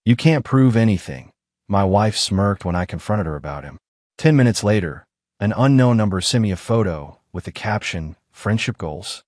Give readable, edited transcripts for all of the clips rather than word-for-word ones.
You can't prove anything. My wife smirked when I confronted her about him. 10 minutes later, an unknown number sent me a photo with the caption, "Friendship goals."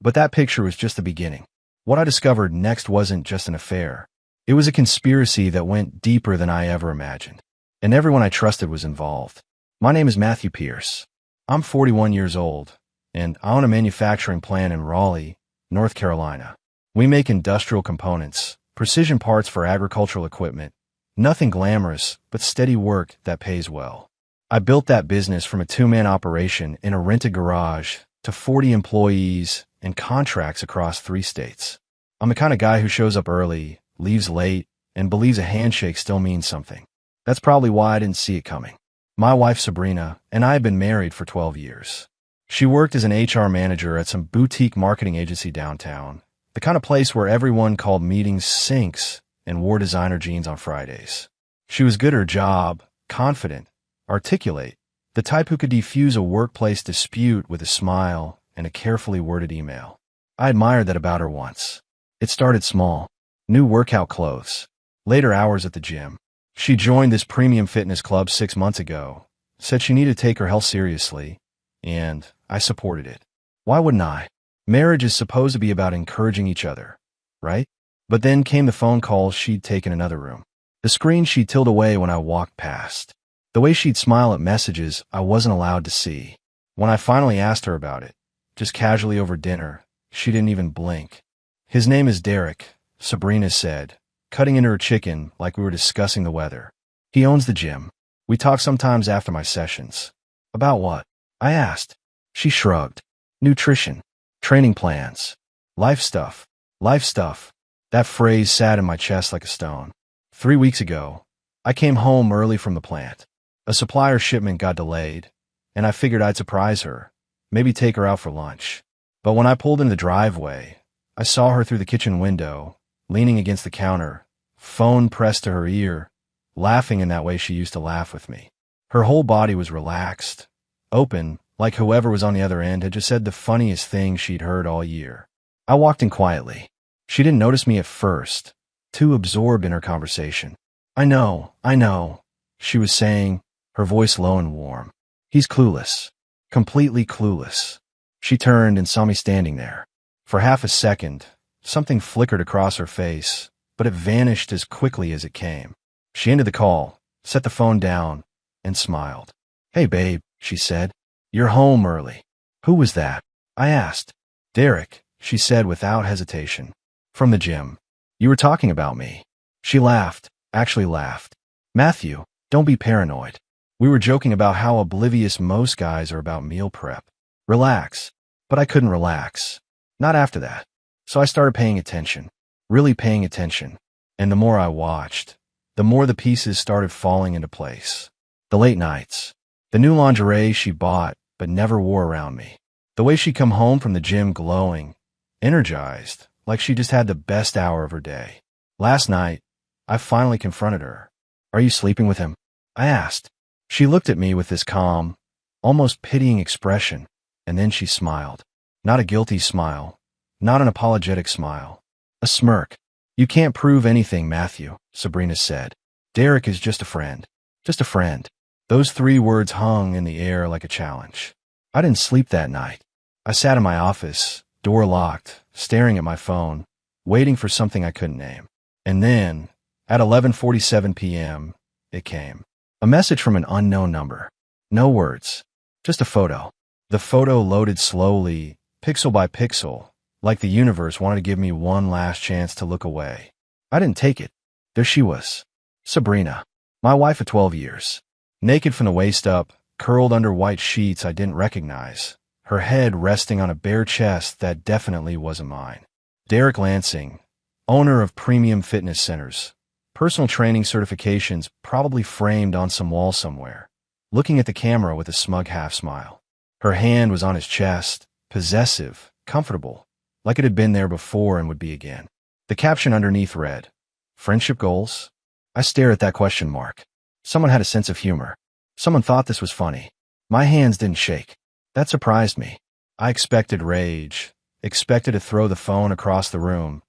But that picture was just the beginning. What I discovered next wasn't just an affair. It was a conspiracy that went deeper than I ever imagined. And everyone I trusted was involved. My name is Matthew Pierce. I'm 41 years old, and I own a manufacturing plant in Raleigh, North Carolina. We make industrial components, precision parts for agricultural equipment. Nothing glamorous, but steady work that pays well. I built that business from a two-man operation in a rented garage to 40 employees and contracts across 3 states. I'm the kind of guy who shows up early, leaves late, and believes a handshake still means something. That's probably why I didn't see it coming. My wife, Sabrina, and I have been married for 12 years. She worked as an HR manager at some boutique marketing agency downtown, the kind of place where everyone called meetings sinks and wore designer jeans on Fridays. She was good at her job, confident, articulate, the type who could defuse a workplace dispute with a smile and a carefully worded email. I admired that about her once. It started small. New workout clothes. Later hours at the gym. She joined this premium fitness club 6 months ago, said she needed to take her health seriously, and I supported it. Why wouldn't I? Marriage is supposed to be about encouraging each other, right? But then came the phone call she'd taken another room. The screen she'd tilt away when I walked past. The way she'd smile at messages I wasn't allowed to see. When I finally asked her about it, just casually over dinner, she didn't even blink. "His name is Derek," Sabrina said, cutting into her chicken like we were discussing the weather. "He owns the gym. We talk sometimes after my sessions." "About what?" I asked. She shrugged. "Nutrition. Training plans. Life stuff. Life stuff." That phrase sat in my chest like a stone. 3 weeks ago, I came home early from the plant. A supplier shipment got delayed, and I figured I'd surprise her, maybe take her out for lunch. But when I pulled into the driveway, I saw her through the kitchen window, leaning against the counter, phone pressed to her ear, laughing in that way she used to laugh with me. Her whole body was relaxed, open, like whoever was on the other end had just said the funniest thing she'd heard all year. I walked in quietly. She didn't notice me at first, too absorbed in her conversation. I know, she was saying, her voice low and warm. "He's clueless. Completely clueless." She turned and saw me standing there. For half a second, something flickered across her face, but it vanished as quickly as it came. She ended the call, set the phone down, and smiled. "Hey, babe," she said. "You're home early." "Who was that?" I asked. "Derek," she said without hesitation. "From the gym. You were talking about me." She laughed, actually laughed. "Matthew, don't be paranoid. We were joking about how oblivious most guys are about meal prep. Relax." But I couldn't relax. Not after that. So I started paying attention. Really paying attention. And the more I watched, the more the pieces started falling into place. The late nights. The new lingerie she bought but never wore around me. The way she'd come home from the gym glowing, energized, like she just had the best hour of her day. Last night, I finally confronted her. "Are you sleeping with him?" I asked. She looked at me with this calm, almost pitying expression, and then she smiled. Not a guilty smile, not an apologetic smile. A smirk. "You can't prove anything, Matthew," Sabrina said. "Derek is just a friend. Just a friend." Those 3 words hung in the air like a challenge. I didn't sleep that night. I sat in my office, door locked, staring at my phone, waiting for something I couldn't name. And then, at 11:47 p.m., it came. A message from an unknown number. No words. Just a photo. The photo loaded slowly, pixel by pixel, like the universe wanted to give me one last chance to look away. I didn't take it. There she was. Sabrina. My wife of 12 years. Naked from the waist up, curled under white sheets I didn't recognize, her head resting on a bare chest that definitely wasn't mine. Derek Lansing, owner of premium fitness centers, personal training certifications probably framed on some wall somewhere, looking at the camera with a smug half-smile. Her hand was on his chest, possessive, comfortable, like it had been there before and would be again. The caption underneath read, "Friendship goals?" I stared at that question mark. Someone had a sense of humor. Someone thought this was funny. My hands didn't shake. That surprised me. I expected rage, expected to throw the phone across the room,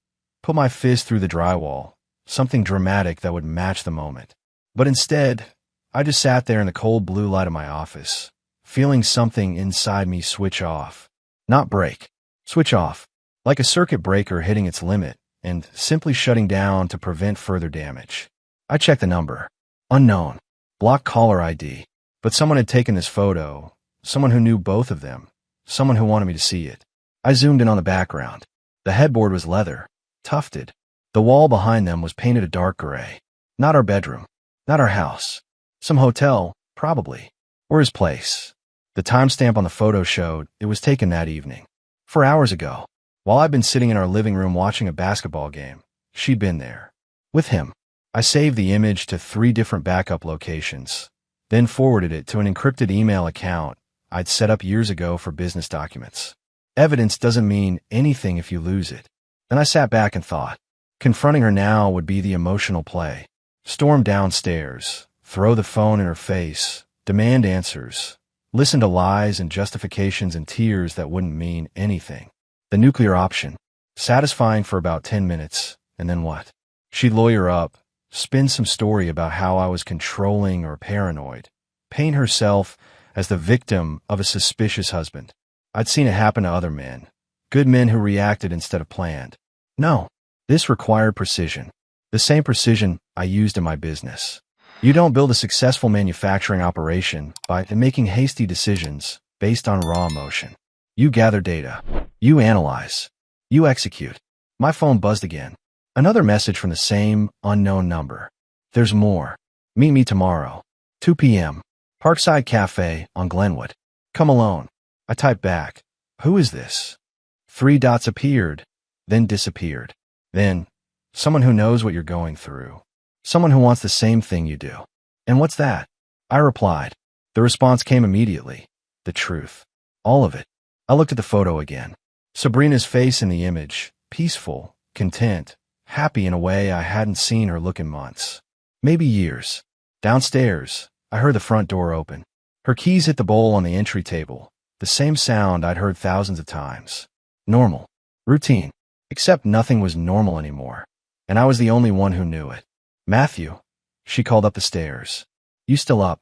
put my fist through the drywall, something dramatic that would match the moment. But instead, I just sat there in the cold blue light of my office, feeling something inside me switch off. Not break. Switch off. Like a circuit breaker hitting its limit and simply shutting down to prevent further damage. I checked the number. Unknown. Blocked caller ID. But someone had taken this photo. Someone who knew both of them. Someone who wanted me to see it. I zoomed in on the background. The headboard was leather. Tufted. The wall behind them was painted a dark gray. Not our bedroom. Not our house. Some hotel, probably. Or his place. The timestamp on the photo showed it was taken that evening. 4 hours ago. While I'd been sitting in our living room watching a basketball game, she'd been there. With him. I saved the image to 3 different backup locations, then forwarded it to an encrypted email account I'd set up years ago for business documents. Evidence doesn't mean anything if you lose it. Then I sat back and thought. Confronting her now would be the emotional play. Storm downstairs, throw the phone in her face, demand answers, listen to lies and justifications and tears that wouldn't mean anything. The nuclear option. Satisfying for about 10 minutes, and then what? She'd lawyer up, spin some story about how I was controlling or paranoid, paint herself as the victim of a suspicious husband. I'd seen it happen to other men, good men who reacted instead of planned. No, this required precision, the same precision I used in my business. You don't build a successful manufacturing operation by making hasty decisions based on raw emotion. You gather data. You analyze. You execute. My phone buzzed again. Another message from the same unknown number. There's more. Meet me tomorrow. 2 p.m. Parkside Cafe on Glenwood. Come alone. I typed back. Who is this? 3 dots appeared, then disappeared. Then, someone who knows what you're going through. Someone who wants the same thing you do. And what's that? I replied. The response came immediately. The truth. All of it. I looked at the photo again. Sabrina's face in the image, peaceful, content, happy in a way I hadn't seen her look in months. Maybe years. Downstairs, I heard the front door open. Her keys hit the bowl on the entry table, the same sound I'd heard thousands of times. Normal. Routine. Except nothing was normal anymore, and I was the only one who knew it. Matthew, she called up the stairs. You still up?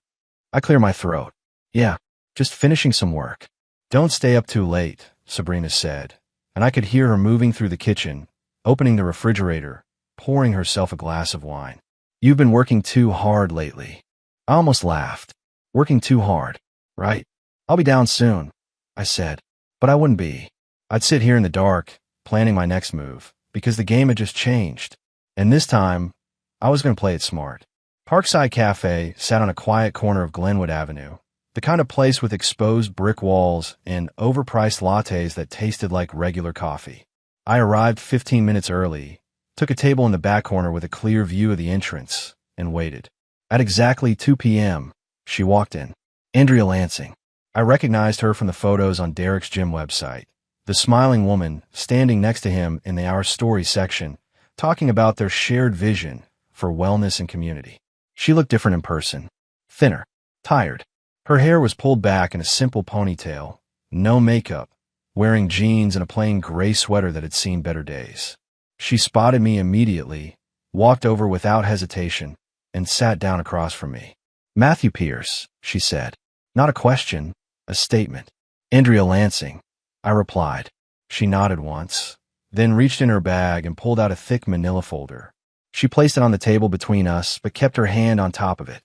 I clear my throat. Yeah, just finishing some work. Don't stay up too late, Sabrina said, and I could hear her moving through the kitchen, opening the refrigerator, pouring herself a glass of wine. You've been working too hard lately. I almost laughed. Working too hard, right? I'll be down soon, I said, but I wouldn't be. I'd sit here in the dark, planning my next move, because the game had just changed. And this time, I was going to play it smart. Parkside Cafe sat on a quiet corner of Glenwood Avenue, the kind of place with exposed brick walls and overpriced lattes that tasted like regular coffee. I arrived 15 minutes early, took a table in the back corner with a clear view of the entrance, and waited. At exactly 2 p.m., she walked in. Andrea Lansing. I recognized her from the photos on Derek's gym website. The smiling woman standing next to him in the Our Story section, talking about their shared vision for wellness and community. She looked different in person. Thinner. Tired. Her hair was pulled back in a simple ponytail. No makeup. Wearing jeans and a plain gray sweater that had seen better days. She spotted me immediately, walked over without hesitation, and sat down across from me. Matthew Pierce, she said. Not a question, a statement. Andrea Lansing, I replied. She nodded once, then reached in her bag and pulled out a thick manila folder. She placed it on the table between us, but kept her hand on top of it.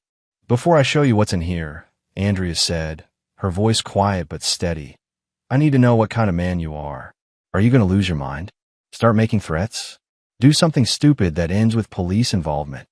Before I show you what's in here, Andrea said, her voice quiet but steady, I need to know what kind of man you are. Are you going to lose your mind? Start making threats? Do something stupid that ends with police involvement?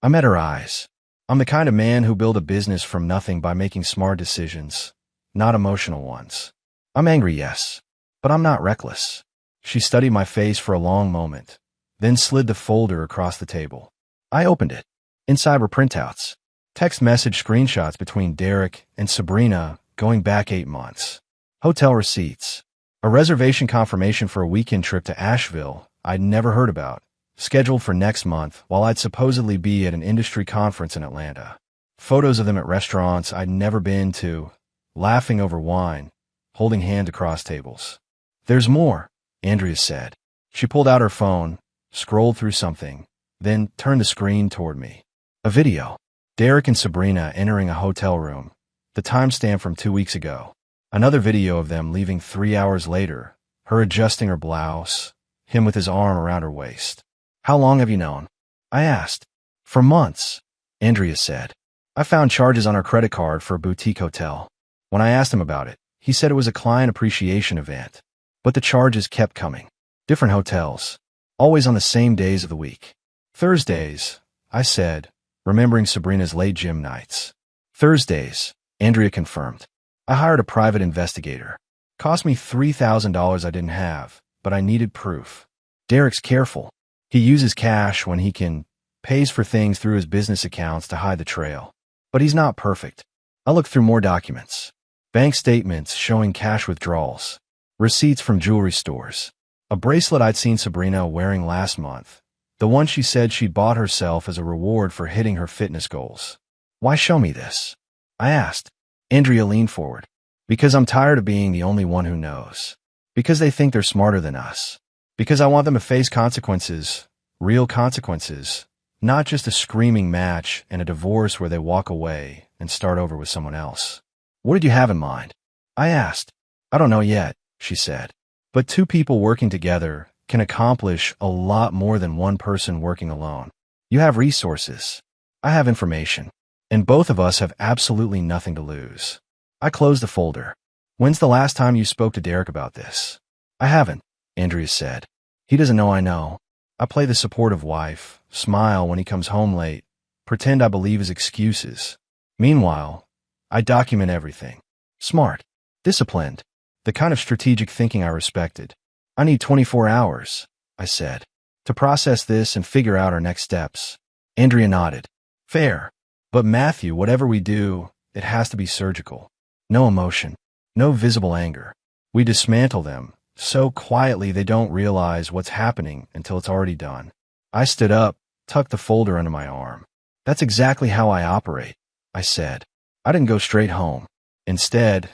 I met her eyes. I'm the kind of man who built a business from nothing by making smart decisions, not emotional ones. I'm angry, yes, but I'm not reckless. She studied my face for a long moment, then slid the folder across the table. I opened it. Inside were printouts, text message screenshots between Derek and Sabrina going back 8 months, hotel receipts, a reservation confirmation for a weekend trip to Asheville I'd never heard about, scheduled for next month while I'd supposedly be at an industry conference in Atlanta, photos of them at restaurants I'd never been to, laughing over wine, holding hands across tables. There's more, Andrea said. She pulled out her phone, scrolled through something, then turned the screen toward me. A video. Derek and Sabrina entering a hotel room. The timestamp from 2 weeks ago. Another video of them leaving 3 hours later, her adjusting her blouse, him with his arm around her waist. How long have you known? I asked. For months, Andrea said. I found charges on her credit card for a boutique hotel. When I asked him about it, he said it was a client appreciation event. But the charges kept coming. Different hotels. Always on the same days of the week. Thursdays, I said, remembering Sabrina's late gym nights. Thursdays, Andrea confirmed. I hired a private investigator. Cost me $3,000 I didn't have, but I needed proof. Derek's careful. He uses cash when he can, pays for things through his business accounts to hide the trail. But he's not perfect. I looked through more documents. Bank statements showing cash withdrawals. Receipts from jewelry stores. A bracelet I'd seen Sabrina wearing last month. The one she said she'd bought herself as a reward for hitting her fitness goals. Why show me this? I asked. Andrea leaned forward. Because I'm tired of being the only one who knows. Because they think they're smarter than us. Because I want them to face consequences, real consequences, not just a screaming match and a divorce where they walk away and start over with someone else. What did you have in mind? I asked. I don't know yet, she said. But two people working together can accomplish a lot more than one person working alone. You have resources. I have information. And both of us have absolutely nothing to lose. I closed the folder. When's the last time you spoke to Derek about this? I haven't, Andrea said. He doesn't know I know. I play the supportive wife, smile when he comes home late, pretend I believe his excuses. Meanwhile, I document everything. Smart. Disciplined. The kind of strategic thinking I respected. I need 24 hours, I said, to process this and figure out our next steps. Andrea nodded. Fair. But Matthew, whatever we do, it has to be surgical. No emotion. No visible anger. We dismantle them, so quietly they don't realize what's happening until it's already done. I stood up, tucked the folder under my arm. That's exactly how I operate, I said. I didn't go straight home. Instead,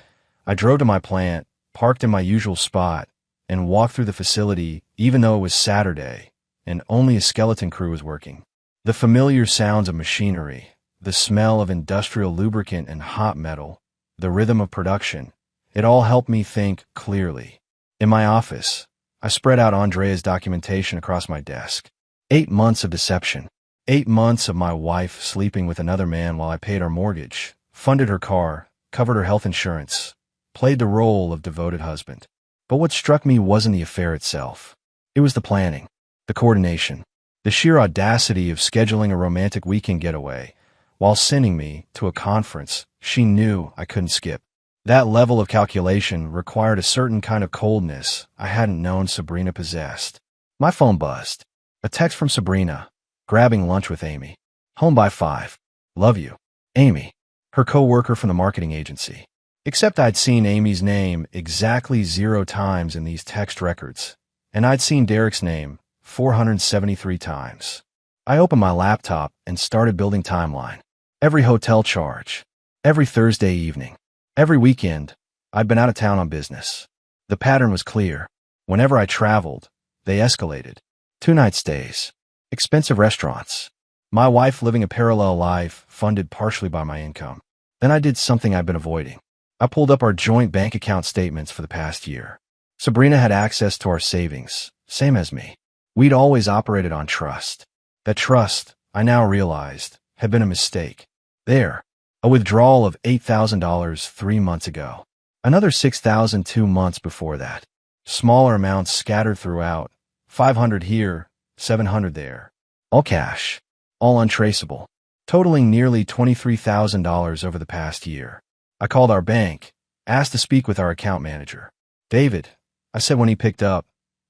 I drove to my plant, parked in my usual spot, and walked through the facility even though it was Saturday and only a skeleton crew was working. The familiar sounds of machinery, the smell of industrial lubricant and hot metal, the rhythm of production, it all helped me think clearly. In my office, I spread out Andrea's documentation across my desk. 8 months of deception. 8 months of my wife sleeping with another man while I paid our mortgage, funded her car, covered her health insurance, played the role of devoted husband. But what struck me wasn't the affair itself. It was the planning, the coordination, the sheer audacity of scheduling a romantic weekend getaway while sending me to a conference she knew I couldn't skip. That level of calculation required a certain kind of coldness I hadn't known Sabrina possessed. My phone buzzed. A text from Sabrina, grabbing lunch with Amy. Home by 5. Love you. Amy, her co-worker from the marketing agency. Except I'd seen Amy's name exactly 0 times in these text records, and I'd seen Derek's name 473 times. I opened my laptop and started building timeline. Every hotel charge. Every Thursday evening. Every weekend, I'd been out of town on business. The pattern was clear. Whenever I traveled, they escalated. 2-night stays. Expensive restaurants. My wife living a parallel life funded partially by my income. Then I did something I've been avoiding. I pulled up our joint bank account statements for the past year. Sabrina had access to our savings, same as me. We'd always operated on trust. That trust, I now realized, had been a mistake. There, a withdrawal of $8,000 3 months ago. Another $6,000 2 months before that. Smaller amounts scattered throughout, $500 here, $700 there. All cash, all untraceable, totaling nearly $23,000 over the past year. I called our bank, asked to speak with our account manager. David, I said when he picked up,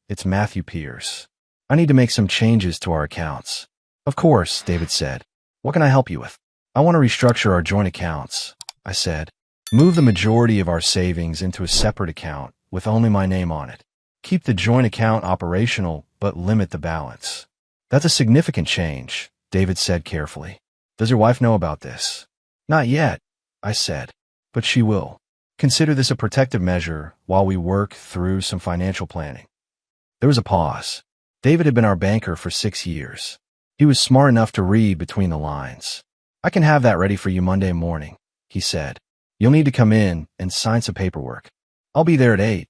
it's Matthew Pierce. I need to make some changes to our accounts. Of course, David said. What can I help you with? I want to restructure our joint accounts, I said. Move the majority of our savings into a separate account with only my name on it. Keep the joint account operational, but limit the balance. That's a significant change, David said carefully. Does your wife know about this? Not yet, I said, but she will. Consider this a protective measure while we work through some financial planning. There was a pause. David had been our banker for 6 years. He was smart enough to read between the lines. "I can have that ready for you Monday morning," he said. "You'll need to come in and sign some paperwork." "I'll be there at 8,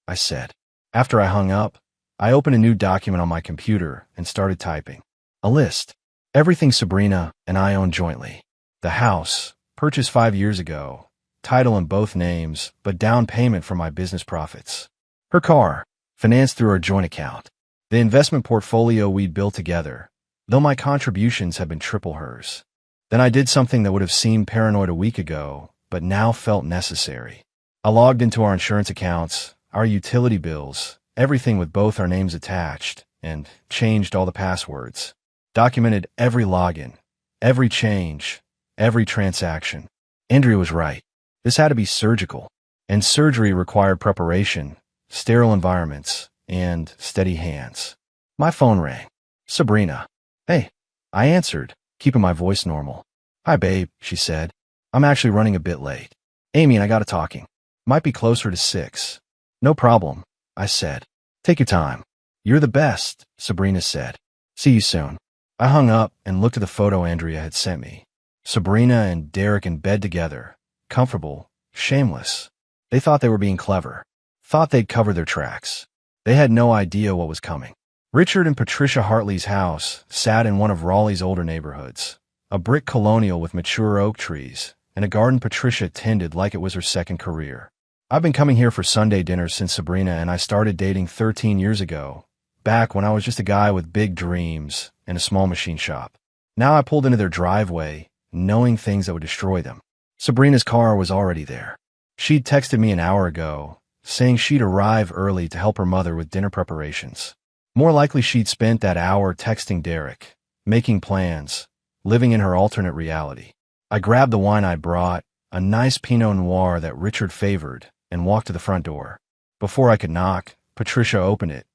I said. After I hung up, I opened a new document on my computer and started typing. A list. Everything Sabrina and I own jointly. The house, purchased 5 years ago, title in both names, but down payment from my business profits. Her car, financed through our joint account. The investment portfolio we'd built together, though my contributions have been triple hers. Then I did something that would have seemed paranoid a week ago, but now felt necessary. I logged into our insurance accounts, our utility bills, everything with both our names attached, and changed all the passwords. Documented every login, every change, every transaction. Andrea was right. This had to be surgical, and surgery required preparation, sterile environments, and steady hands. My phone rang. Sabrina. "Hey," I answered, keeping my voice normal. "Hi, babe," she said. "I'm actually running a bit late. Amy and I got to talking. Might be closer to 6. "No problem," I said. "Take your time." "You're the best," Sabrina said. "See you soon." I hung up and looked at the photo Andrea had sent me. Sabrina and Derek in bed together, comfortable, shameless. They thought they were being clever, thought they'd cover their tracks. They had no idea what was coming. Richard and Patricia Hartley's house sat in one of Raleigh's older neighborhoods, a brick colonial with mature oak trees, and a garden Patricia tended like it was her second career. I've been coming here for Sunday dinners since Sabrina and I started dating 13 years ago, back when I was just a guy with big dreams and a small machine shop. Now I pulled into their driveway, knowing things that would destroy them. Sabrina's car was already there. She'd texted me an hour ago, saying she'd arrive early to help her mother with dinner preparations. More likely she'd spent that hour texting Derek, making plans, living in her alternate reality. I grabbed the wine I brought, a nice Pinot Noir that Richard favored, and walked to the front door. Before I could knock, Patricia opened it,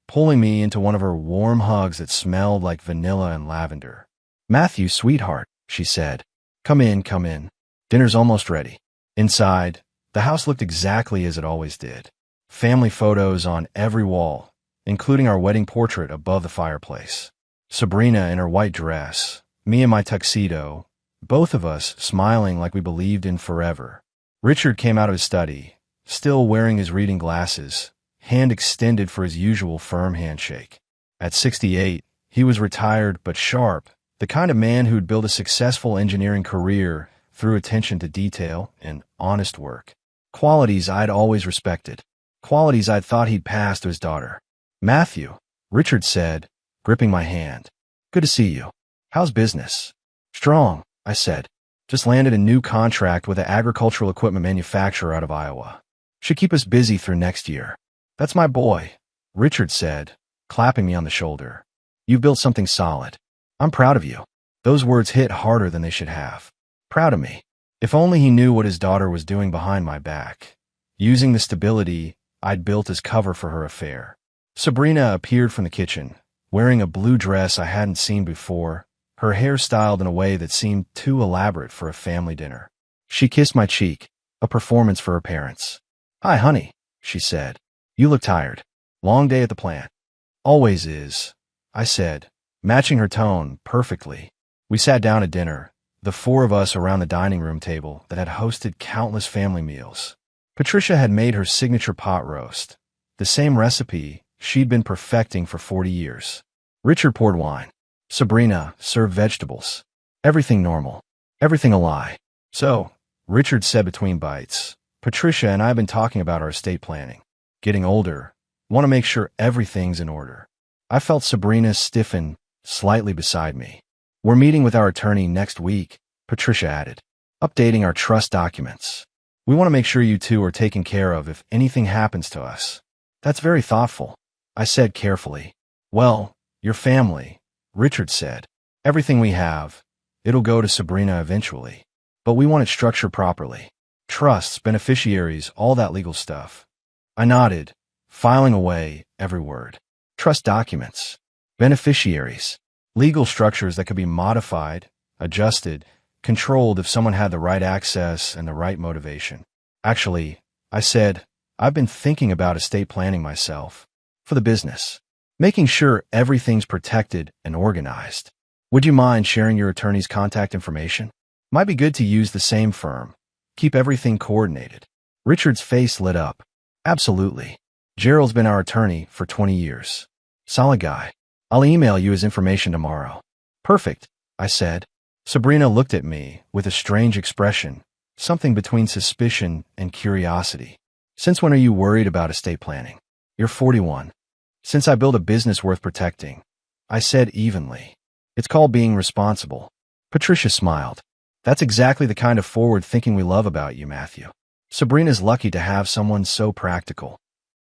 pulling me into one of her warm hugs that smelled like vanilla and lavender. "Matthew, sweetheart," she said. Come in, come in. Dinner's almost ready." Inside, the house looked exactly as it always did. Family photos on every wall, including our wedding portrait above the fireplace. Sabrina in her white dress, me in my tuxedo, both of us smiling like we believed in forever. Richard came out of his study, still wearing his reading glasses, hand extended for his usual firm handshake. At 68, he was retired but sharp, the kind of man who'd built a successful engineering career through attention to detail and honest work. Qualities I'd always respected. Qualities I'd thought he'd pass to his daughter. "Matthew," Richard said, gripping my hand. "Good to see you. How's business?" "Strong," I said. "Just landed a new contract with an agricultural equipment manufacturer out of Iowa. Should keep us busy through next year." "That's my boy," Richard said, clapping me on the shoulder. "You've built something solid. I'm proud of you." Those words hit harder than they should have. Proud of me. If only he knew what his daughter was doing behind my back, using the stability I'd built as cover for her affair. Sabrina appeared from the kitchen, wearing a blue dress I hadn't seen before, her hair styled in a way that seemed too elaborate for a family dinner. She kissed my cheek, a performance for her parents. "Hi, honey," she said. "You look tired. Long day at the plant." "Always is," I said, matching her tone perfectly. We sat down at dinner, the four of us around the dining room table that had hosted countless family meals. Patricia had made her signature pot roast, the same recipe she'd been perfecting for 40 years. Richard poured wine. Sabrina served vegetables. Everything normal. Everything a lie. "So," Richard said between bites, "Patricia and I have been talking about our estate planning. Getting older. Want to make sure everything's in order." I felt Sabrina stiffen slightly beside me. "We're meeting with our attorney next week," Patricia added. "Updating our trust documents. We want to make sure you two are taken care of if anything happens to us." "That's very thoughtful," I said carefully. "Well, your family," Richard said. "Everything we have, it'll go to Sabrina eventually. But we want it structured properly. Trusts, beneficiaries, all that legal stuff." I nodded, filing away every word. Trust documents. Beneficiaries. Legal structures that could be modified, adjusted, controlled if someone had the right access and the right motivation. "Actually," I said, "I've been thinking about estate planning myself. For the business. Making sure everything's protected and organized." Would you mind sharing your attorney's contact information? Might be good to use the same firm. Keep everything coordinated. Richard's face lit up. Absolutely. Gerald's been our attorney for 20 years. Solid guy. I'll email you his information tomorrow. Perfect, I said. Sabrina looked at me with a strange expression, something between suspicion and curiosity. Since when are you worried about estate planning? You're 41. Since I built a business worth protecting, I said evenly. It's called being responsible. Patricia smiled. That's exactly the kind of forward thinking we love about you, Matthew. Sabrina's lucky to have someone so practical.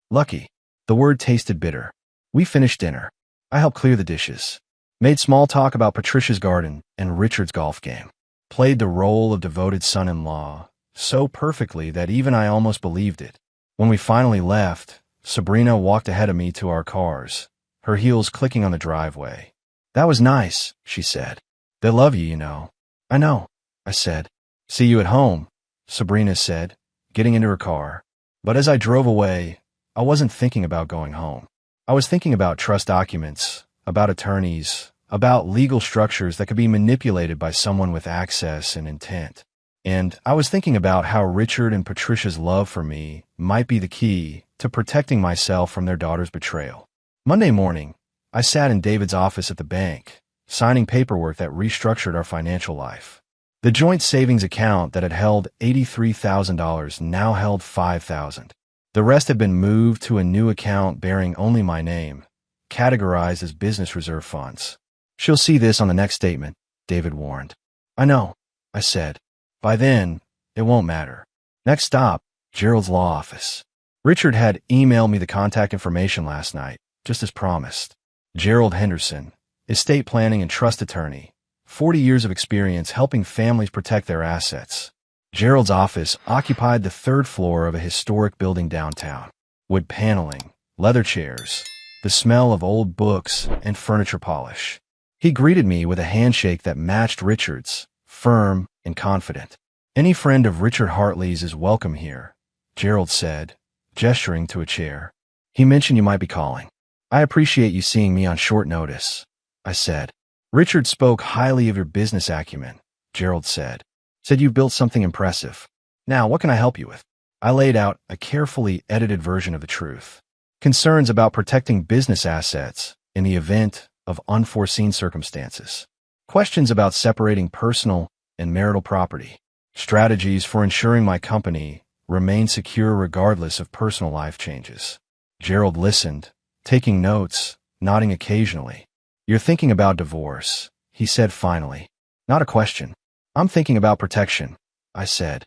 Lucky. The word tasted bitter. We finished dinner. I helped clear the dishes. Made small talk about Patricia's garden and Richard's golf game. Played the role of devoted son-in-law so perfectly that even I almost believed it. When we finally left, Sabrina walked ahead of me to our cars, her heels clicking on the driveway. That was nice, she said. They love you, you know. I know, I said. See you at home, Sabrina said, getting into her car. But as I drove away, I wasn't thinking about going home. I was thinking about trust documents, about attorneys, about legal structures that could be manipulated by someone with access and intent. And I was thinking about how Richard and Patricia's love for me might be the key to protecting myself from their daughter's betrayal. Monday morning, I sat in David's office at the bank, signing paperwork that restructured our financial life. The joint savings account that had held $83,000 now held $5,000. The rest had been moved to a new account bearing only my name, categorized as business reserve funds. She'll see this on the next statement, David warned. I know, I said. By then, it won't matter. Next stop, Gerald's law office. Richard had emailed me the contact information last night, just as promised. Gerald Henderson, estate planning and trust attorney, 40 years of experience helping families protect their assets. Gerald's office occupied the third floor of a historic building downtown. Wood paneling, leather chairs, the smell of old books and furniture polish. He greeted me with a handshake that matched Richard's, firm and confident. Any friend of Richard Hartley's is welcome here, Gerald said, gesturing to a chair. He mentioned you might be calling. I appreciate you seeing me on short notice, I said. Richard spoke highly of your business acumen, Gerald said. Said you've built something impressive. Now, what can I help you with? I laid out a carefully edited version of the truth. Concerns about protecting business assets in the event of unforeseen circumstances. Questions about separating personal and marital property. Strategies for ensuring my company remain secure regardless of personal life changes. Gerald listened, taking notes, nodding occasionally. You're thinking about divorce, he said finally. Not a question. I'm thinking about protection, I said.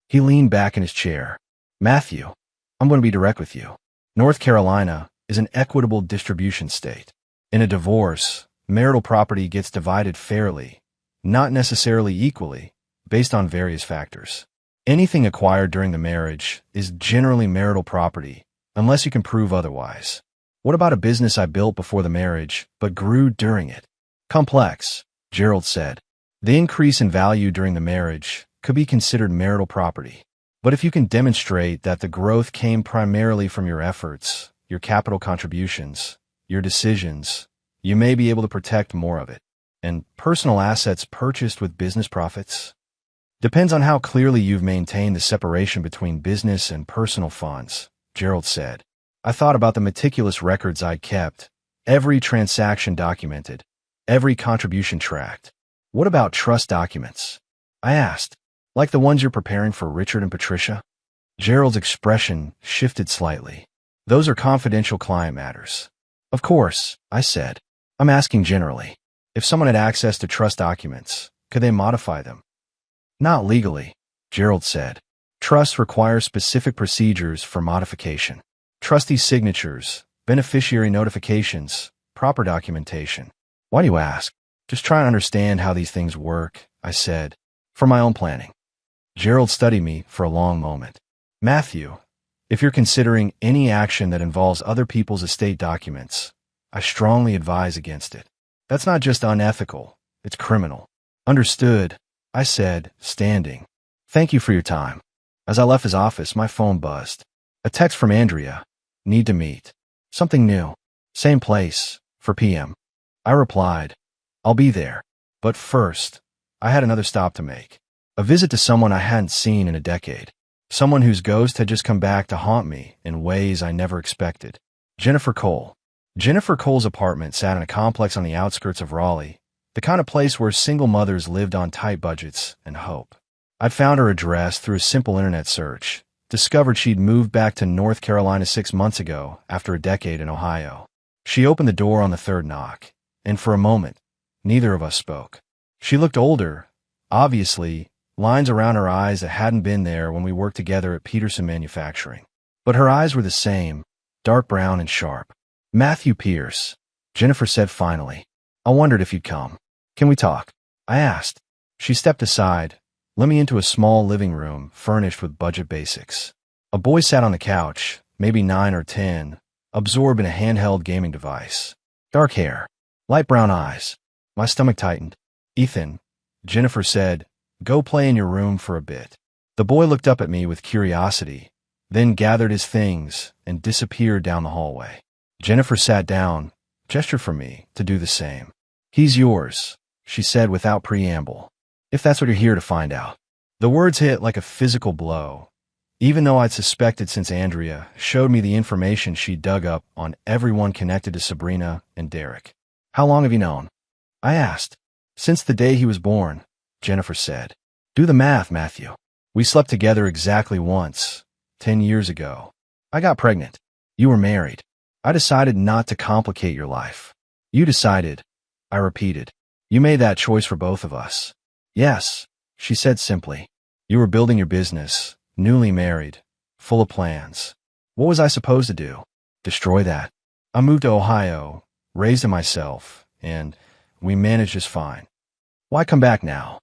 He leaned back in his chair. Matthew, I'm going to be direct with you. North Carolina is an equitable distribution state. In a divorce, marital property gets divided fairly, not necessarily equally, based on various factors. Anything acquired during the marriage is generally marital property, unless you can prove otherwise. What about a business I built before the marriage, but grew during it? Complex, Gerald said. The increase in value during the marriage could be considered marital property. But if you can demonstrate that the growth came primarily from your efforts, your capital contributions, your decisions, you may be able to protect more of it. And personal assets purchased with business profits? Depends on how clearly you've maintained the separation between business and personal funds, Gerald said. I thought about the meticulous records I'd kept, every transaction documented, every contribution tracked. What about trust documents? I asked. Like the ones you're preparing for Richard and Patricia? Gerald's expression shifted slightly. Those are confidential client matters. Of course, I said. I'm asking generally. If someone had access to trust documents, could they modify them? Not legally, Gerald said. Trusts require specific procedures for modification. Trustee signatures, beneficiary notifications, proper documentation. Why do you ask? Just try and understand how these things work, I said, for my own planning. Gerald studied me for a long moment. Matthew, if you're considering any action that involves other people's estate documents, I strongly advise against it. That's not just unethical, it's criminal. Understood, I said, standing. Thank you for your time. As I left his office, my phone buzzed. A text from Andrea. Need to meet. Something new. Same place, for PM. I replied, I'll be there. But first, I had another stop to make. A visit to someone I hadn't seen in a decade. Someone whose ghost had just come back to haunt me in ways I never expected. Jennifer Cole. Jennifer Cole's apartment sat in a complex on the outskirts of Raleigh, the kind of place where single mothers lived on tight budgets and hope. I'd found her address through a simple internet search, discovered she'd moved back to North Carolina 6 months ago after a decade in Ohio. She opened the door on the third knock, and for a moment, neither of us spoke. She looked older, obviously, lines around her eyes that hadn't been there when we worked together at Peterson Manufacturing. But her eyes were the same, dark brown and sharp. Matthew Pierce, Jennifer said finally. I wondered if you'd come. Can we talk? I asked. She stepped aside, let me into a small living room furnished with budget basics. A boy sat on the couch, maybe 9 or 10, absorbed in a handheld gaming device. Dark hair, light brown eyes. My stomach tightened. Ethan, Jennifer said, go play in your room for a bit. The boy looked up at me with curiosity, then gathered his things and disappeared down the hallway. Jennifer sat down, gestured for me to do the same. He's yours, she said without preamble, if that's what you're here to find out. The words hit like a physical blow, even though I'd suspected since Andrea showed me the information she'd dug up on everyone connected to Sabrina and Derek. How long have you known? I asked. Since the day he was born, Jennifer said. Do the math, Matthew. We slept together exactly once, 10 years ago. I got pregnant. You were married. I decided not to complicate your life. You decided, I repeated. You made that choice for both of us. Yes, she said simply. You were building your business, newly married, full of plans. What was I supposed to do? Destroy that? I moved to Ohio, raised it myself, and we managed just fine. Why come back now?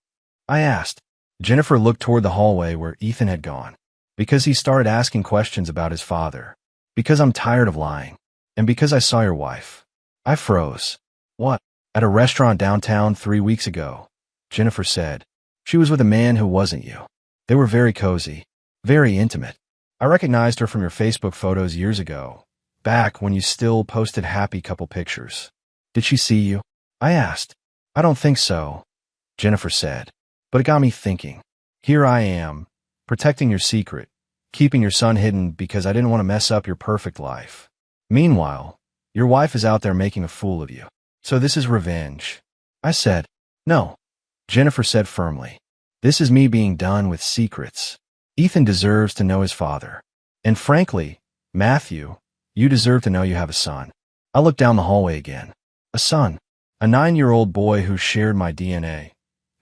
I asked. Jennifer looked toward the hallway where Ethan had gone. Because he started asking questions about his father. Because I'm tired of lying. And because I saw your wife. I froze. What? At a restaurant downtown 3 weeks ago, Jennifer said. She was with a man who wasn't you. They were very cozy, very intimate. I recognized her from your Facebook photos years ago, back when you still posted happy couple pictures. Did she see you? I asked. I don't think so, Jennifer said. But it got me thinking. Here I am, protecting your secret, keeping your son hidden because I didn't want to mess up your perfect life. Meanwhile, your wife is out there making a fool of you. So this is revenge. I said, no. Jennifer said firmly. This is me being done with secrets. Ethan deserves to know his father. And frankly, Matthew, you deserve to know you have a son. I looked down the hallway again. A son. A 9-year-old boy who shared my DNA.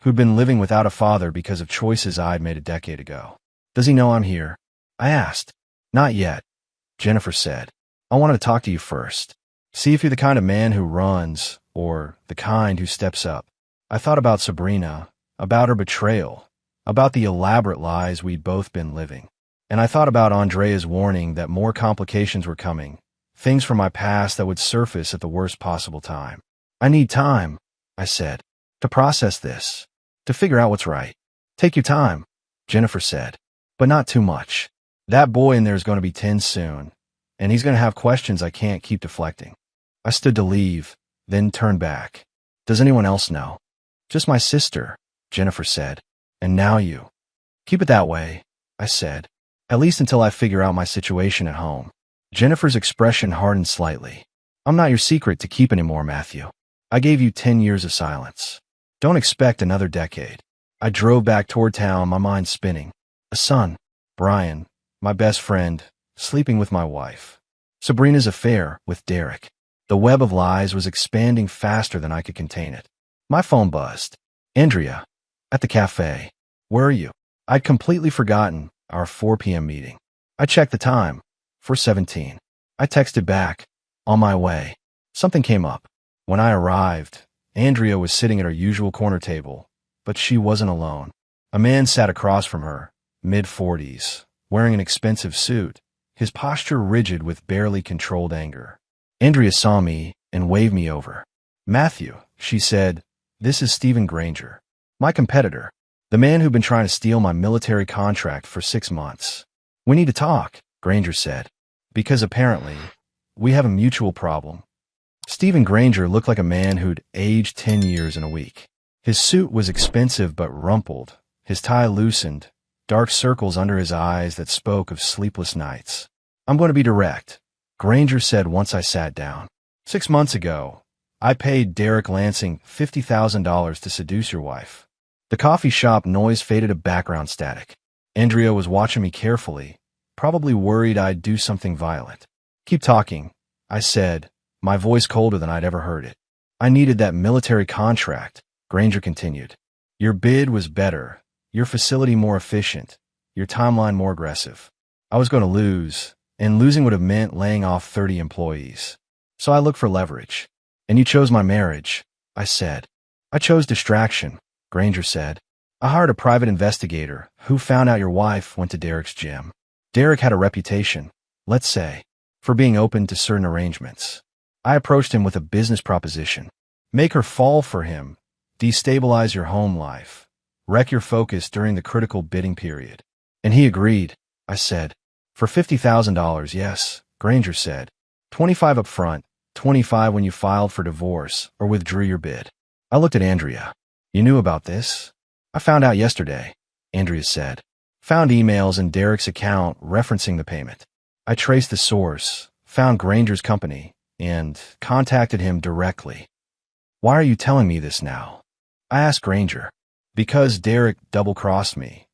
Who'd been living without a father because of choices I'd made a decade ago. Does he know I'm here? I asked. Not yet, Jennifer said. I wanted to talk to you first. See if you're the kind of man who runs, or the kind who steps up. I thought about Sabrina, about her betrayal, about the elaborate lies we'd both been living. And I thought about Andrea's warning that more complications were coming, things from my past that would surface at the worst possible time. I need time, I said, to process this, to figure out what's right. Take your time, Jennifer said, but not too much. That boy in there is going to be 10 soon, and he's going to have questions I can't keep deflecting. I stood to leave, then turned back. Does anyone else know? Just my sister, Jennifer said. And now you. Keep it that way, I said, at least until I figure out my situation at home. Jennifer's expression hardened slightly. I'm not your secret to keep anymore, Matthew. I gave you 10 years of silence. Don't expect another decade. I drove back toward town, my mind spinning. A son, Brian, my best friend, sleeping with my wife. Sabrina's affair with Derek. The web of lies was expanding faster than I could contain it. My phone buzzed. Andrea, at the cafe. Where are you? I'd completely forgotten our 4 p.m. meeting. I checked the time. 4:17. I texted back. On my way. Something came up. When I arrived, Andrea was sitting at her usual corner table, but she wasn't alone. A man sat across from her, mid-40s, wearing an expensive suit, his posture rigid with barely controlled anger. Andrea saw me and waved me over. Matthew, she said, this is Stephen Granger, my competitor, the man who'd been trying to steal my military contract for 6 months. We need to talk, Granger said, because apparently we have a mutual problem. Stephen Granger looked like a man who'd aged 10 years in a week. His suit was expensive but rumpled, his tie loosened, dark circles under his eyes that spoke of sleepless nights. "I'm going to be direct," Granger said once I sat down. "6 months ago, I paid Derek Lansing $50,000 to seduce your wife." The coffee shop noise faded to background static. Andrea was watching me carefully, probably worried I'd do something violent. "Keep talking," I said, my voice colder than I'd ever heard it. "I needed that military contract," Granger continued. "Your bid was better, your facility more efficient, your timeline more aggressive. I was going to lose, and losing would have meant laying off 30 employees. So I looked for leverage. And you chose my marriage," I said. "I chose distraction," Granger said. "I hired a private investigator who found out your wife went to Derek's gym. Derek had a reputation, let's say, for being open to certain arrangements. I approached him with a business proposition. Make her fall for him, destabilize your home life, wreck your focus during the critical bidding period. And he agreed," I said. "For $50,000, yes," Granger said. "25 up front, 25 when you filed for divorce or withdrew your bid." I looked at Andrea. "You knew about this?" "I found out yesterday," Andrea said. "Found emails in Derek's account referencing the payment. I traced the source, found Granger's company, and contacted him directly." "Why are you telling me this now?" I asked Granger. "Because Derek double-crossed me,"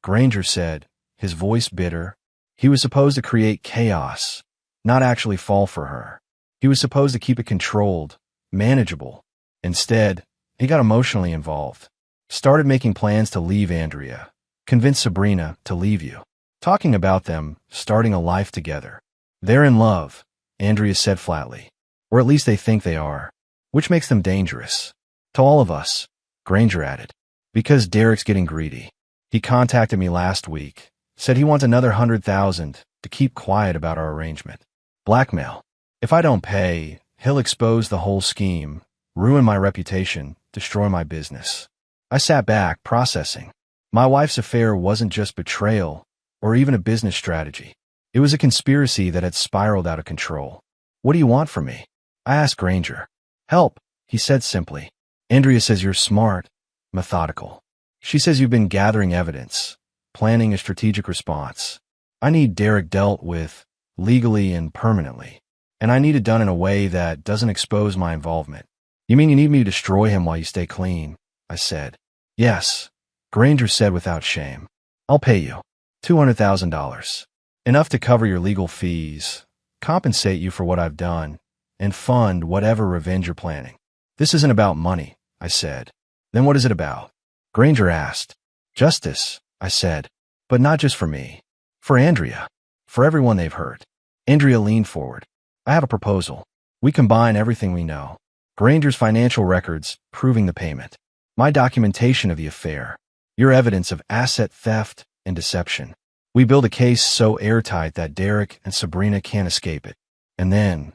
Granger said, his voice bitter. "He was supposed to create chaos, not actually fall for her. He was supposed to keep it controlled, manageable. Instead, he got emotionally involved. Started making plans to leave Andrea. Convinced Sabrina to leave you. Talking about them starting a life together. They're in love," Andrea said flatly. "Or at least they think they are. Which makes them dangerous. To all of us," Granger added. "Because Derek's getting greedy. He contacted me last week. Said he wants another $100,000 to keep quiet about our arrangement. Blackmail. If I don't pay, he'll expose the whole scheme, ruin my reputation, destroy my business." I sat back, processing. My wife's affair wasn't just betrayal or even a business strategy. It was a conspiracy that had spiraled out of control. "What do you want from me?" I asked Granger. "Help," he said simply. "Andrea says you're smart, methodical. She says you've been gathering evidence, planning a strategic response. I need Derek dealt with, legally and permanently. And I need it done in a way that doesn't expose my involvement." "You mean you need me to destroy him while you stay clean?" I said. "Yes," Granger said without shame. "I'll pay you $200,000. Enough to cover your legal fees, compensate you for what I've done, and fund whatever revenge you're planning." "This isn't about money," I said. "Then what is it about?" Granger asked. "Justice," I said. "But not just for me. For Andrea. For everyone they've hurt." Andrea leaned forward. "I have a proposal. We combine everything we know. Granger's financial records proving the payment. My documentation of the affair. Your evidence of asset theft and deception. We build a case so airtight that Derek and Sabrina can't escape it. And then..."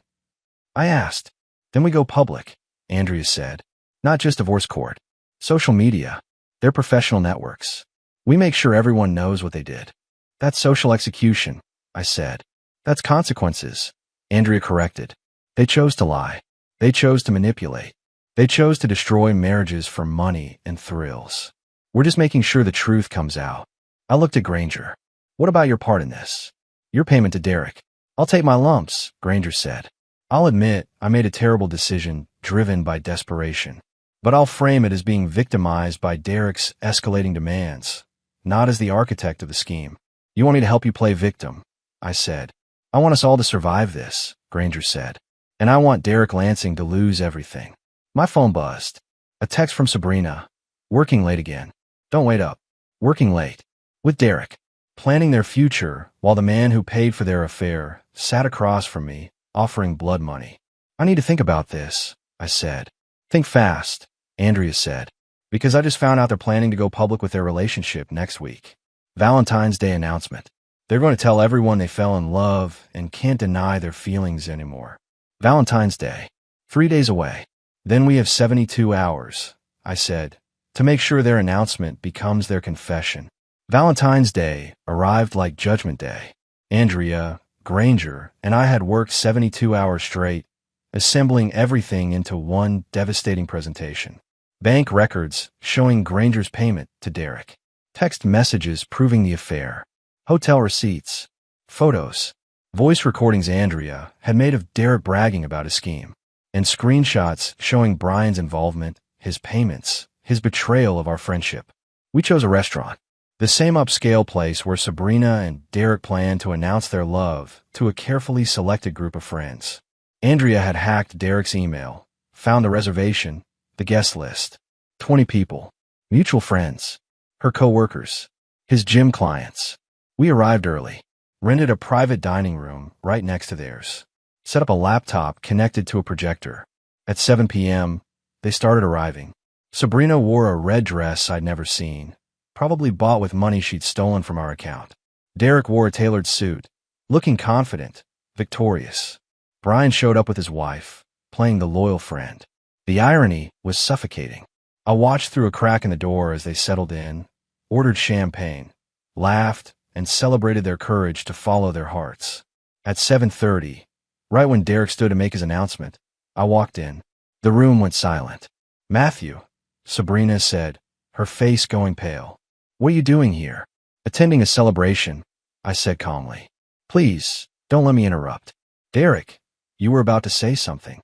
I asked. "Then we go public," Andrea said. "Not just divorce court. Social media. Their professional networks. We make sure everyone knows what they did." "That's social execution," I said. "That's consequences," Andrea corrected. "They chose to lie. They chose to manipulate. They chose to destroy marriages for money and thrills. We're just making sure the truth comes out." I looked at Granger. "What about your part in this? Your payment to Derek?" "I'll take my lumps," Granger said. "I'll admit I made a terrible decision driven by desperation. But I'll frame it as being victimized by Derek's escalating demands, not as the architect of the scheme." "You want me to help you play victim?" I said. "I want us all to survive this," Granger said. "And I want Derek Lansing to lose everything." My phone buzzed. A text from Sabrina. "Working late again. Don't wait up. Working late. With Derek. Planning their future while the man who paid for their affair sat across from me, offering blood money." "I need to think about this," I said. "Think fast," Andrea said. "Because I just found out they're planning to go public with their relationship next week. Valentine's Day announcement. They're going to tell everyone they fell in love and can't deny their feelings anymore. Valentine's Day. 3 days away. Then we have 72 hours, I said, to make sure their announcement becomes their confession." Valentine's Day arrived like Judgment Day. Andrea, Granger, and I had worked 72 hours straight, assembling everything into one devastating presentation. Bank records showing Granger's payment to Derek. Text messages proving the affair. Hotel receipts. Photos. Voice recordings Andrea had made of Derek bragging about his scheme. And screenshots showing Brian's involvement, his payments, his betrayal of our friendship. We chose a restaurant. The same upscale place where Sabrina and Derek planned to announce their love to a carefully selected group of friends. Andrea had hacked Derek's email, found the reservation, the guest list. 20 people. Mutual friends. Her co-workers. His gym clients. We arrived early. Rented a private dining room right next to theirs. Set up a laptop connected to a projector. At 7 p.m., they started arriving. Sabrina wore a red dress I'd never seen, probably bought with money she'd stolen from our account. Derek wore a tailored suit, looking confident, victorious. Brian showed up with his wife, playing the loyal friend. The irony was suffocating. I watched through a crack in the door as they settled in, ordered champagne, laughed, and celebrated their courage to follow their hearts. At 7:30, right when Derek stood to make his announcement, I walked in. The room went silent. "Matthew," Sabrina said, her face going pale. "What are you doing here?" "Attending a celebration," I said calmly. "Please, don't let me interrupt." "Derek, you were about to say something."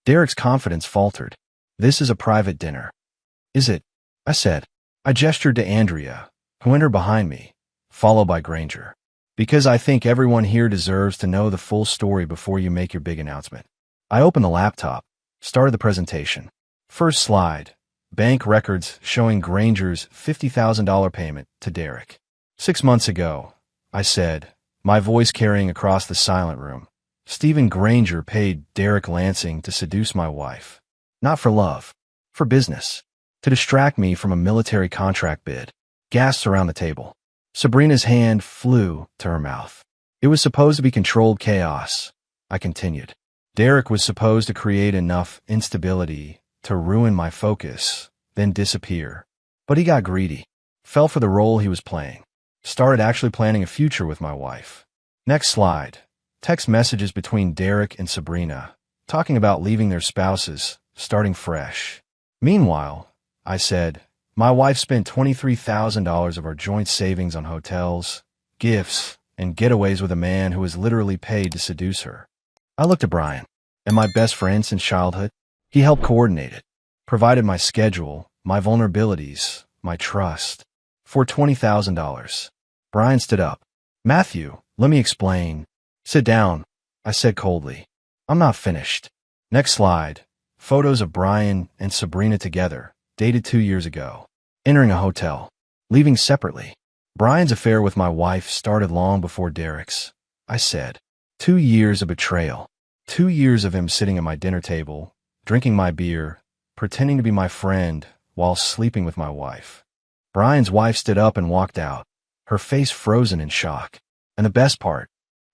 Derek's confidence faltered. "This is a private dinner." "Is it?" I said. I gestured to Andrea, who entered behind me, followed by Granger. "Because I think everyone here deserves to know the full story before you make your big announcement." I opened the laptop, started the presentation. First slide, bank records showing Granger's $50,000 payment to Derek. 6 months ago, I said, my voice carrying across the silent room, Stephen Granger paid Derek Lansing to seduce my wife. Not for love, for business. To distract me from a military contract bid. Gasps around the table. Sabrina's hand flew to her mouth. It was supposed to be controlled chaos, I continued. Derek was supposed to create enough instability to ruin my focus, then disappear. But he got greedy, fell for the role he was playing, started actually planning a future with my wife. Next slide. Text messages between Derek and Sabrina, talking about leaving their spouses, starting fresh. Meanwhile, I said, my wife spent $23,000 of our joint savings on hotels, gifts, and getaways with a man who was literally paid to seduce her. I looked at Brian, and my best friend since childhood. He helped coordinate it, provided my schedule, my vulnerabilities, my trust. For $20,000. Brian stood up. "Matthew, let me explain." "Sit down," I said coldly. "I'm not finished." Next slide. Photos of Brian and Sabrina together, dated 2 years ago. Entering a hotel. Leaving separately. Brian's affair with my wife started long before Derek's, I said. 2 years of betrayal. 2 years of him sitting at my dinner table, drinking my beer, pretending to be my friend while sleeping with my wife. Brian's wife stood up and walked out, her face frozen in shock. And the best part,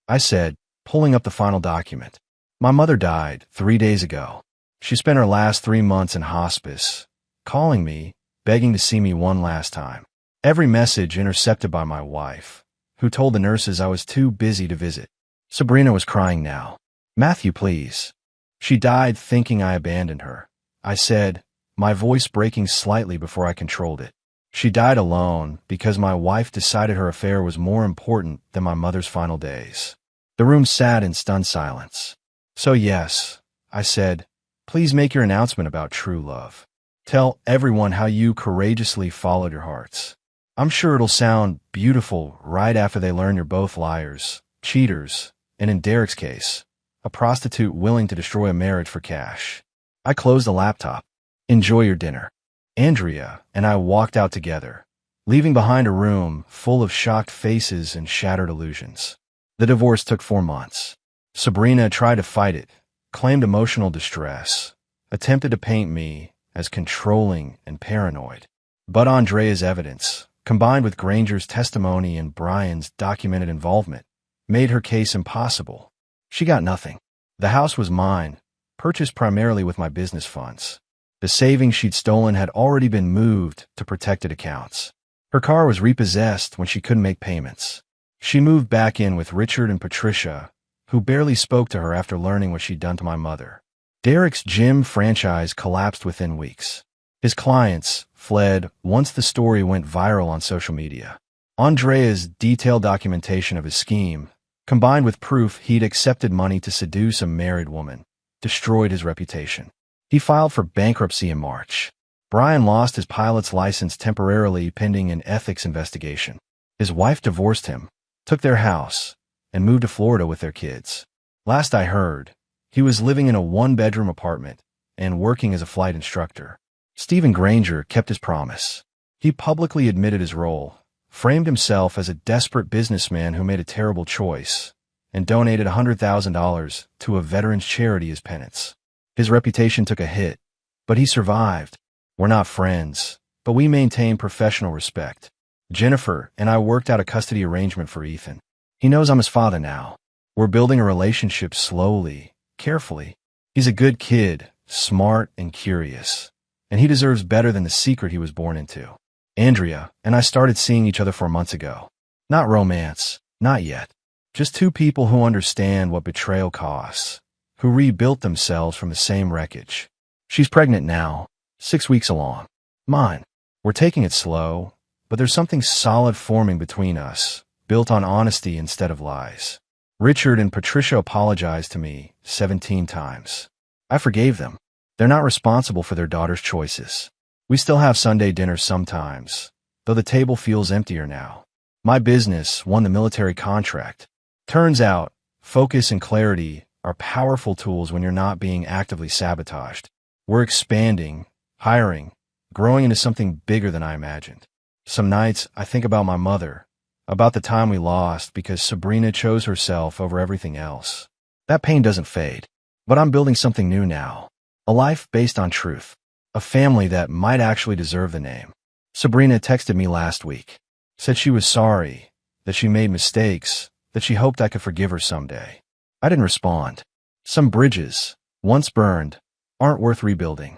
I said, pulling up the final document. My mother died 3 days ago. She spent her last 3 months in hospice, calling me, begging to see me one last time. Every message intercepted by my wife, who told the nurses I was too busy to visit. Sabrina was crying now. "Matthew, please." She died thinking I abandoned her, I said, my voice breaking slightly before I controlled it. She died alone because my wife decided her affair was more important than my mother's final days. The room sat in stunned silence. "So yes," I said, "please make your announcement about true love. Tell everyone how you courageously followed your hearts. I'm sure it'll sound beautiful right after they learn you're both liars, cheaters, and in Derek's case, a prostitute willing to destroy a marriage for cash." I closed the laptop. "Enjoy your dinner." Andrea and I walked out together, leaving behind a room full of shocked faces and shattered illusions. The divorce took 4 months. Sabrina tried to fight it, claimed emotional distress, attempted to paint me as controlling and paranoid. But Andrea's evidence, combined with Granger's testimony and Brian's documented involvement, made her case impossible. She got nothing. The house was mine, purchased primarily with my business funds. The savings she'd stolen had already been moved to protected accounts. Her car was repossessed when she couldn't make payments. She moved back in with Richard and Patricia, who barely spoke to her after learning what she'd done to my mother. Derek's gym franchise collapsed within weeks. His clients fled once the story went viral on social media. Andrea's detailed documentation of his scheme, combined with proof he'd accepted money to seduce a married woman, destroyed his reputation. He filed for bankruptcy in March. Brian lost his pilot's license temporarily pending an ethics investigation. His wife divorced him, took their house, and moved to Florida with their kids. Last I heard, he was living in a one-bedroom apartment and working as a flight instructor. Stephen Granger kept his promise. He publicly admitted his role, framed himself as a desperate businessman who made a terrible choice, and donated $100,000 to a veterans charity as penance. His reputation took a hit, but he survived. We're not friends, but we maintain professional respect. Jennifer and I worked out a custody arrangement for Ethan. He knows I'm his father now. We're building a relationship slowly, carefully. He's a good kid, smart and curious, and he deserves better than the secret he was born into. Andrea and I started seeing each other 4 months ago. Not romance, not yet. Just two people who understand what betrayal costs, who rebuilt themselves from the same wreckage. She's pregnant now, 6 weeks along. Mine. We're taking it slow, but there's something solid forming between us, built on honesty instead of lies. Richard and Patricia apologized to me 17 times. I forgave them. They're not responsible for their daughter's choices. We still have Sunday dinners sometimes, though the table feels emptier now. My business won the military contract. Turns out, focus and clarity are powerful tools when you're not being actively sabotaged. We're expanding, hiring, growing into something bigger than I imagined. Some nights I think about my mother, about the time we lost because Sabrina chose herself over everything else. That pain doesn't fade, but I'm building something new now. A life based on truth. A family that might actually deserve the name. Sabrina texted me last week. Said she was sorry, that she made mistakes, that she hoped I could forgive her someday. I didn't respond. Some bridges, once burned, aren't worth rebuilding.